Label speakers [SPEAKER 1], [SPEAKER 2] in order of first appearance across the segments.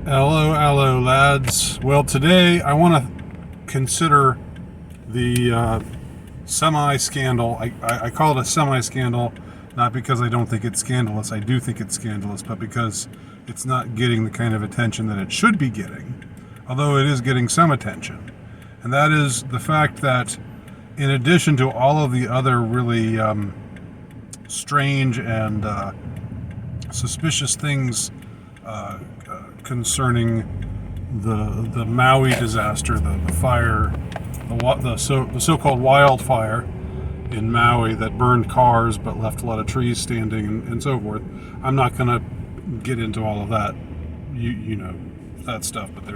[SPEAKER 1] Hello, lads. Well, today I want to consider the semi-scandal. I call it a semi-scandal, not because I don't think it's scandalous. I do think it's scandalous, but because it's not getting the kind of attention that it should be getting, although it is getting some attention. And that is the fact that in addition to all of the other really strange and suspicious things concerning the Maui disaster, the fire, the so-called wildfire in Maui that burned cars but left a lot of trees standing and so forth. I'm not going to get into all of that, you know, that stuff, but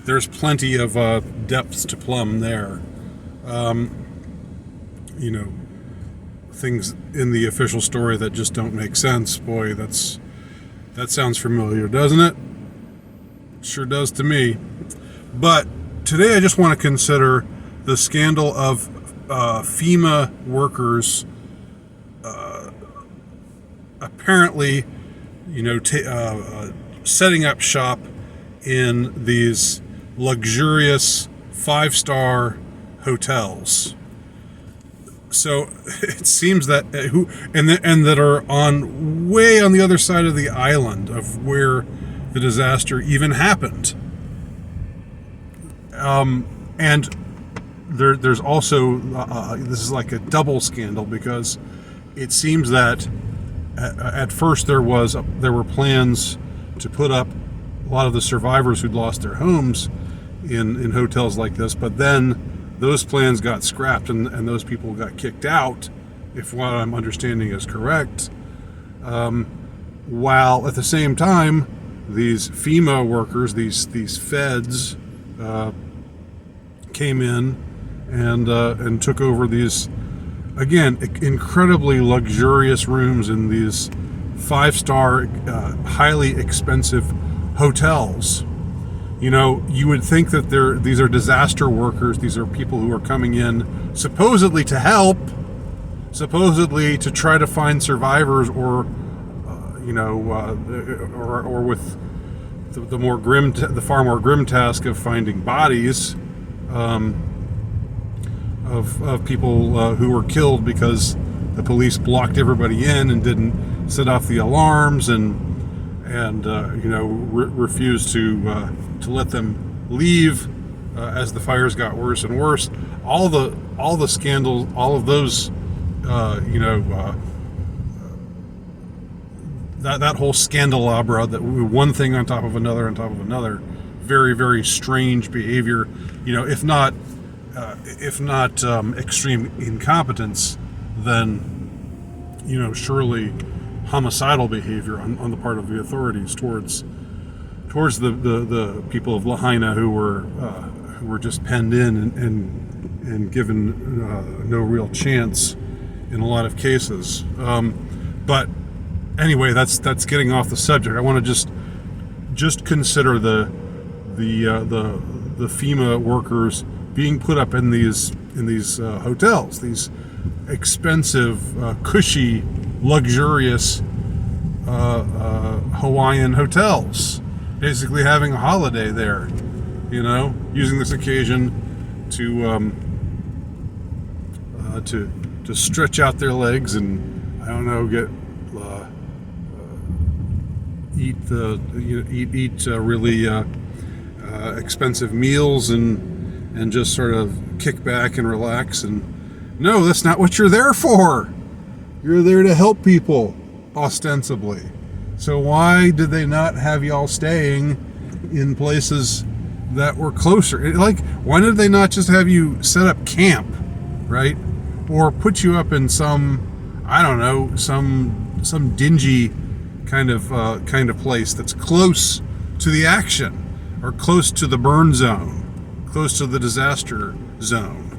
[SPEAKER 1] there's plenty of depths to plumb there. You know, things in the official story that just don't make sense. Boy, that sounds familiar, doesn't it? Sure does to me. But today I just want to consider the scandal of FEMA workers apparently, you know, setting up shop in these luxurious 5-star hotels. So it seems that that are way on the other side of the island of where the disaster even happened. And there's also this is like a double scandal, because it seems that at first there were plans to put up a lot of the survivors who'd lost their homes in hotels like this, but then those plans got scrapped and those people got kicked out, if what I'm understanding is correct. While at the same time, these FEMA workers, these feds, came in and took over these, again, incredibly luxurious rooms in these 5-star, highly expensive hotels. You know, you would think that these are disaster workers. These are people who are coming in supposedly to help, supposedly to try to find survivors, or or with the far more grim task of finding bodies of people who were killed because the police blocked everybody in and didn't set off the alarms and refused to let them leave as the fires got worse and worse. All the scandals, all of those, that whole scandalabra, that one thing on top of another, very, very strange behavior. You know, if not extreme incompetence, then surely homicidal behavior on the part of the authorities towards the people of Lahaina who were just penned in and given no real chance in a lot of cases. But anyway, that's getting off the subject. I want to just consider the FEMA workers being put up in these hotels, these expensive, cushy, luxurious Hawaiian hotels, basically having a holiday there, using this occasion to stretch out their legs and, I don't know, get eat really expensive meals and just sort of kick back and relax. And no, that's not what you're there for. You're there to help people, ostensibly. So why did they not have y'all staying in places that were closer? Like, why did they not just have you set up camp, right? Or put you up in some, I don't know, some dingy kind of place that's close to the action, or close to the burn zone, close to the disaster zone.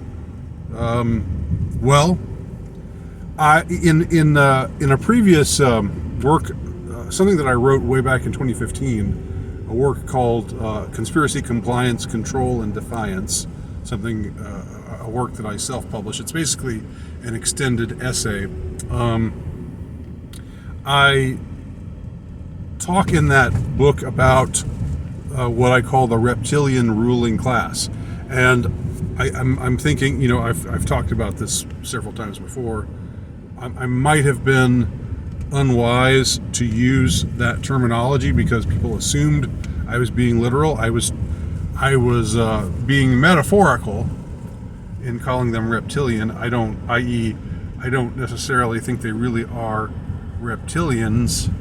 [SPEAKER 1] Well, in a previous work, something that I wrote way back in 2015, a work called Conspiracy, Compliance, Control, and Defiance, a work that I self-published. It's basically an extended essay. I talk in that book about what I call the reptilian ruling class. And I'm thinking, I've talked about this several times before. I might have been unwise to use that terminology because people assumed I was being literal. I was being metaphorical in calling them reptilian. I don't necessarily think they really are reptilians.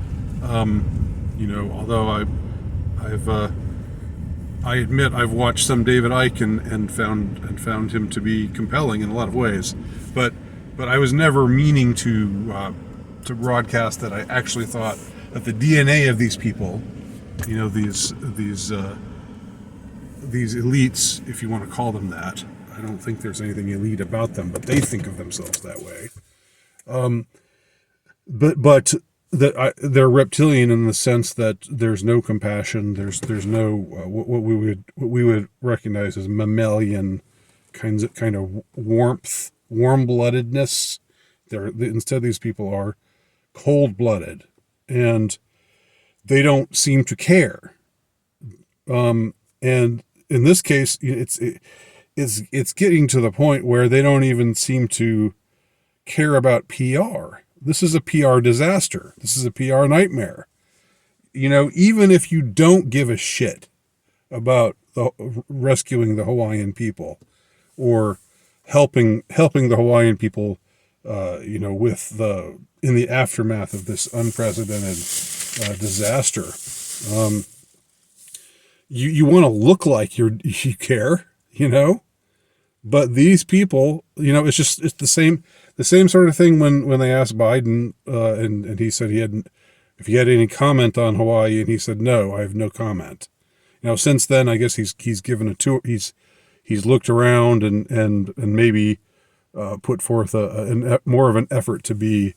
[SPEAKER 1] Although I admit I've watched some David Icke and found him to be compelling in a lot of ways, but I was never meaning to broadcast that I actually thought that the DNA of these people, these elites, if you want to call them that. I don't think there's anything elite about them, but they think of themselves that way. But that they're reptilian in the sense that there's no compassion. There's no what we would recognize as mammalian kind of warm-bloodedness. Instead, these people are cold-blooded, and they don't seem to care. And in this case, it's getting to the point where they don't even seem to care about PR. This is a PR disaster. This is a PR nightmare. Even if you don't give a shit about rescuing the Hawaiian people or helping the Hawaiian people, in the aftermath of this unprecedented disaster, you want to look like you care, but these people, it's the same sort of thing when they asked Biden, and he said if he had any comment on Hawaii, and he said, no, I have no comment. Since then, I guess he's given a tour. He's looked around and maybe put forth more of an effort to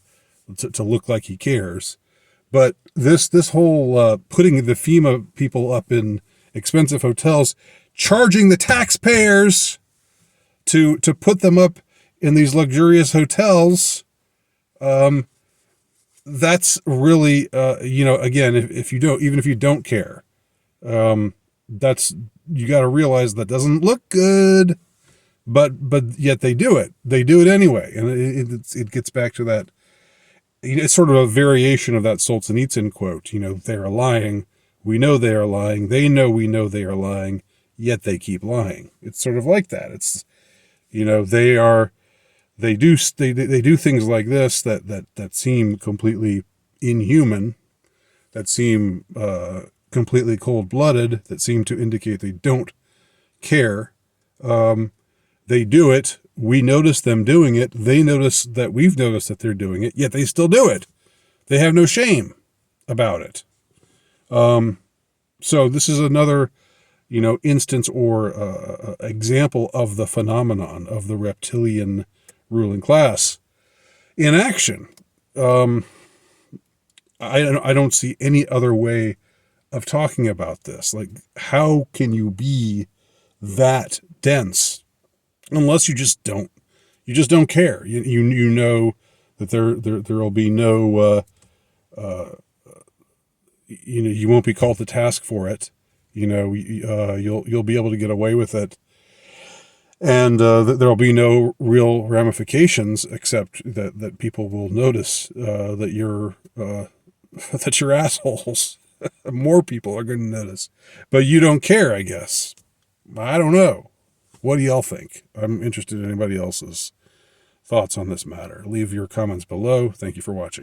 [SPEAKER 1] look like he cares. But this whole putting the FEMA people up in expensive hotels, charging the taxpayers to put them up in these luxurious hotels, that's really, again, if you don't care, you got to realize that doesn't look good, but yet they do it anyway. And it gets back to that, it's sort of a variation of that Solzhenitsyn quote, they're lying. We know they are lying. They know we know they are lying, yet they keep lying. It's sort of like that. It's, they do things like this that seem completely inhuman, that seem completely cold-blooded, that seem to indicate they don't care. They do it. We notice them doing it. They notice that we've noticed that they're doing it, yet they still do it. They have no shame about it. So this is another, instance or example of the phenomenon of the reptilian ruling class in action. I don't see any other way of talking about this. Like, how can you be that dense unless you just don't care? You know that there will be no you won't be called to task for it. You'll be able to get away with it, and there'll be no real ramifications except that people will notice that you're assholes. More people are going to notice, but you don't care, I guess. I don't know. What do y'all think? I'm interested in anybody else's thoughts on this matter. Leave your comments below. Thank you for watching.